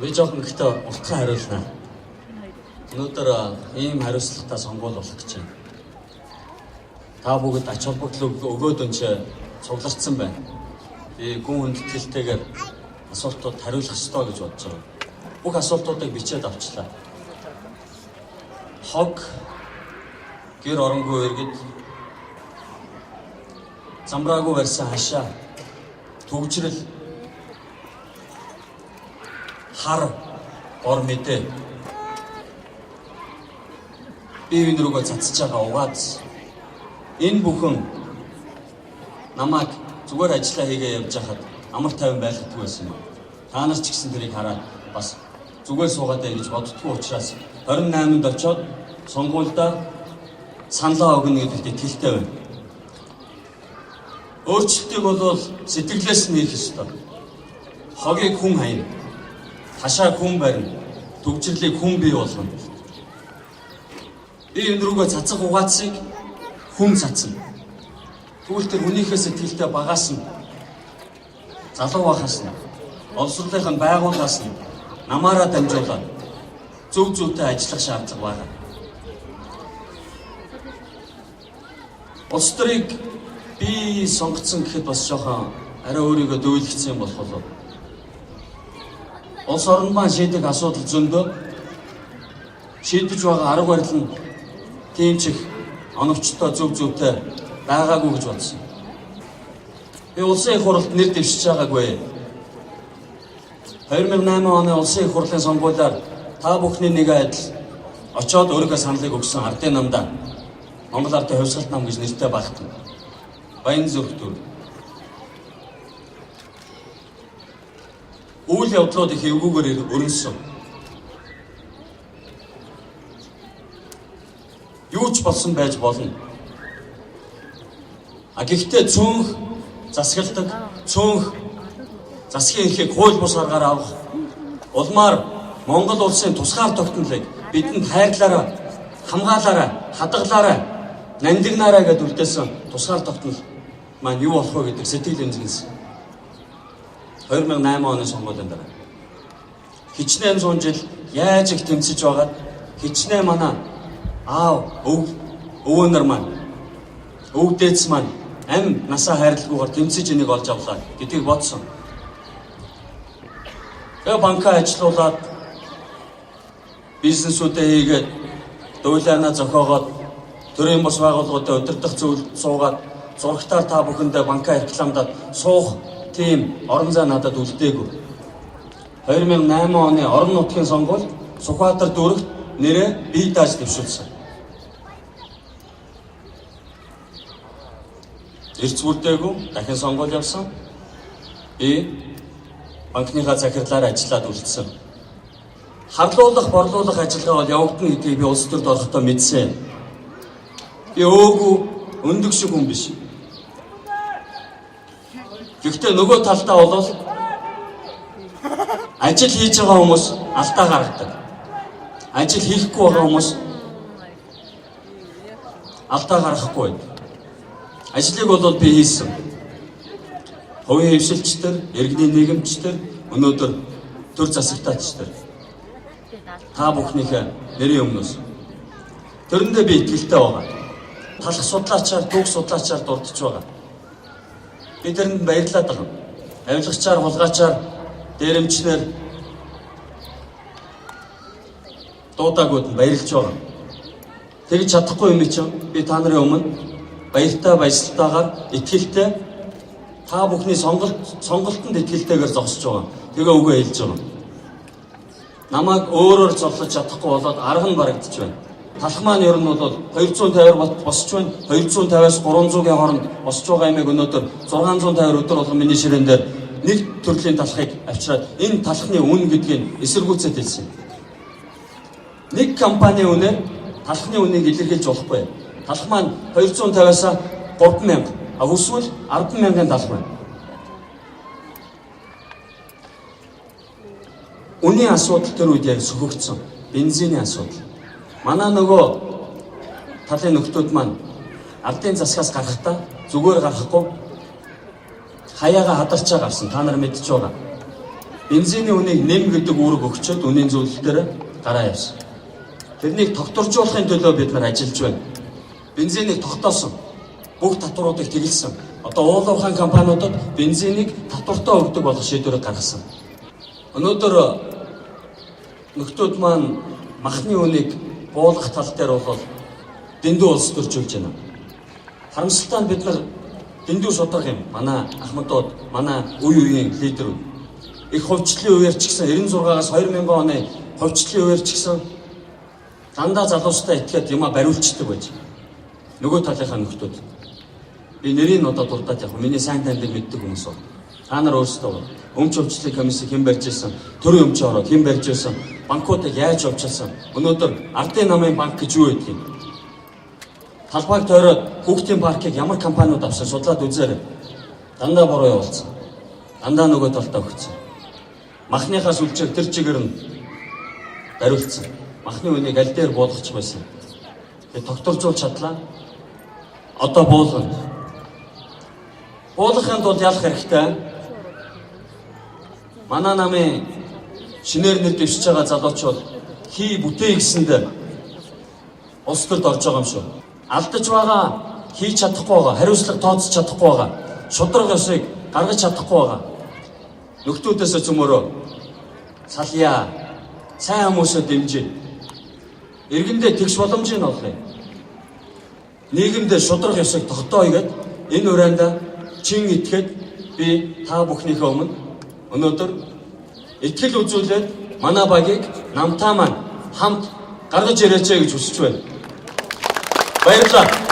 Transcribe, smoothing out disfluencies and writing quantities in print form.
Би жоохон гэхдээ утга хариулнаа. Өнөөдөр ийм хариуцлагатай сонгуул болох гэж байна. Та бүгд ач холбогдол өгөөд önce цугларсан байна. Би гүн хүндэтгэлтэйгээр асуултууд хариулах ёстой гэж бодож байгаа. Бүх асуултуудыг бичээд авчлаа. Хог гэр оронгүй иргэд замраагүй барьсан хашаа төгжрөл хар ор мэдээ бие биен рүүгээ цацж байгаа угаад энэ бүхэн намайг зүгээр ажиллаа хийгээ явж хахад амар тайван байлгадгүй байсан юм. Та нар ч гэсэн тэрийг хараад бас зүгээр суугаад байх гэж боддгоо учраас 28-нд очиод сонгуульдаа саналаа өгнө гэдэгт итгэлтэй байна. Өөрчлөлтийг бол сэтгэлээс нь хийх ёстой. Хогийг хүн хайна. Хашааг хүн барина. Төгжрлийг хүн бий болгоно. Би энэ рүүгээ цацах угаацыг хүн цацна. Тэгвэл тэр хүнийхээ сэтгэлдээ багаас нь залуу байхаас нь олонсорлынх нь байгууллагаас нь намаараа дамжуулаад зөв зөвтэй ажиллах шаардлага байна. Улс төрийг би сонгоцсон гэхэд бас жоохон арай өөрийгөө дөөлгцсэн юм болох болов. Улс орон маань шийдэх асуудал зөндөө шийдэж байгаа арга барил нь тиймчих оновчтой зөв зөвтэй байгаагүй гэж бодсон. Би улсын их хурлд нэр дэвшиж байгаагүй. 2008 оны улсын их хурлын сонгуулиар та бүхний нэг адил очоод өөрийнхөө саналыг өгсөн ардын намдаа Монгол Ардын хувьсгалт нам гэж нэртэй багтана. Баян зүрх төр. Үйл явдлууд их эвгүйгээр өрнөсөн. Юу ч болсон байж болно. Гэхдээ цөөнх засгалдаг, цөөнх засгийн эрхийг хууль бус аргаар авах улмаар Монгол улсын тусгаар тогтнолыг бидэнд хайрлаараа, хамгаалаараа, хадгалаараа, нандинаараа гэдээ үлдээсэн тусгаар тогтнол маань юу болох вэ гэдэг сэтгэл эмзэгнэс. 2008 оны сонгуулийн дараа хичнээн 100 жил яаж их тэмцэж байгаад хичнээн манай аав, өвөө нар маань, өв дээдс маань амь насаа хайрлаггүйгээр тэмцэж энийг олж авлаа гэдгийг бодсон. Тэгээ банкаа ажилуулад бизнесүүдээ хийгээд дуйлаанаа зохиогоод төрийн бус байгууллагуудад удирдах зүйл суугаад зурагтаар та бүхэндээ банкаа рекламадад суух тийм орон зай надад үлдээгүй. 2008 оны орон нутгийн сонгуул Сүхбаатар дүүрэгт нэрээ бие дааж дэвшүүлсэн. Эрц бүрдээгүй дахин сонгуул явсан. Би банкныхаа захирлаар ажиллаад үлдсэн. Харлуулах, борлуулах ажиллагаа бол явагдана гэдгийг би улс төрд орохдоо мэдсэн. Би өөгүй өндөг шиг хүн биш. Гэхдээ нөгөө талдаа бол ажил хийж байгаа хүмүүс алдаа гаргадаг. Ажил хийхгүй байгаа хүмүүс алдаа гаргахгүй байдаг. Ажлыг бол би хийсэн. Хувийн хөвшилчдэр, иргэний нийгэмчдэр, өнөөдөр төр засагтаачдэр та бүхнийхээ нэрийн өмнөөс тэрэндээ би итгэлтэй байгаа. Талх судлаачаар, түүх судлаачаар дурдж байгаа. Би тэрэнд баярлаад байгаа. Авилгачаар, хулгайчаар, дээрэмчнэр дуудаагууд нь баярлж байгаа. Тэгж чадахгүй юм чинь би та нарын өмнө баяртай баясгалтайгаар итгэлтэй та бүхний сонголтод итгэлтэйгээр зогсож байгаа. Тэгээ үгээ хэлж байгаа. Намайг өөрөөр зовлож чадахгүй болоод арга нь барагдаж байна. Талх маань ер нь бол 250 босч байна. 250-аас 300-ийн хооронд босч байгаа юмыг өнөөдөр 650 өдөр болгон миний ширээн дээр нэг төрлийн талхыг авчираад энэ талхны үн гэдгийг эсэргүүцээд хэлсэн. Нэг компани үнээр талхны үнийг илэрхийлж болохгүй. Талх маань 250-аас 3000, хүсвэл 100000-ын талх байна. Үнийн асуудал тэр үед яг сөхөгдсөн. Бензиний асуудал. Манай нөгөө талын нөхдүүд маань ардын засгаас гарахдаа зүгээр гарахгүй хаяага хадарчаа гарсан. Та нар мэдчихэж байгаа. бензиний үнийг нэм гэдэг үүрэг өгчөөд үнийн зөвлөл дээр гараа явсан. Тэрнийг тогтворжуулахын төлөө бид нар ажиллаж байна. Бензинийг тогтоосон. Бүх татваруудыг тэгэлсэн. Одоо уул уурхайн компаниудад бензинийг татвартай өгдөг болох шийдвэрийг гаргасан. Өнөөдөр нөхдүүд маань махны үнийг буулгах тал дээр бол дэндүү улс төржүүлж байна. Харамсалтай нь бид нар дэндүү шударга юм. Манай ахмадууд, манай үе үеийн лидерүүд их хувьчлалын үеэр ч гэсэн 96-аас 2000 оны хувьчлалын үеэр ч гэсэн дандаа залуустай итгээд юма бариулцдаг байж. Нөгөө талынхаа нөхдүүд. Би нэрийг одоо дурдаад яг миний сайн таньдаг мэддэг хүмүүс байна. Та нар өөрсдөө өмч хувьчлалын комисси хэн барьж ирсэн, төрийн өмч ороод хэн барьж ирсэн, банкуудыг яаж явуулсан. Өнөөдөр Ардын намын банк гэж юу гэдэг юм? Талбайг тойроод хүүхдийн паркийг ямар компаниуд авсан судлаад үзээрэй. Дандаа буруу явуулсан. Дандаа нөгөө талдаа өгсөн. Махныхаа сүлжээг тэр чигээр нь бариулсан. Махны үнийг аль дээр буулгачих байсан. Тэгээд тогтворжуулж чадлаа. Одоо буулгана. Буулгахын тулд ялах хэрэгтэй. Манай намын шинээр нэр дэвшиж байгаа залуучууд хий бүтээ гэсэндээ улс төрд орж байгаа юм шүү. Алдаж байгаа хийж чадахгүй байгаа. Хариуцлага тооцож чадахгүй байгаа. Шударга ёсыг гаргаж чадахгүй байгаа. Нөхдүүдээс цөмөрөө салъя. Сайн хүмүүсээ дэмжиж. Иргэндээ тэгш боломжийг олгоё. Нийгэмдээ шударга ёсыг тогтооё гэд энэ урианда чин итгэхэд би та бүхнийхээ өмнө өнөөдөр итгэл үзүүлээд манай багийг намтаа маань хамт гаргаж ирээч гэж хүсэж байна. Баярлалаа.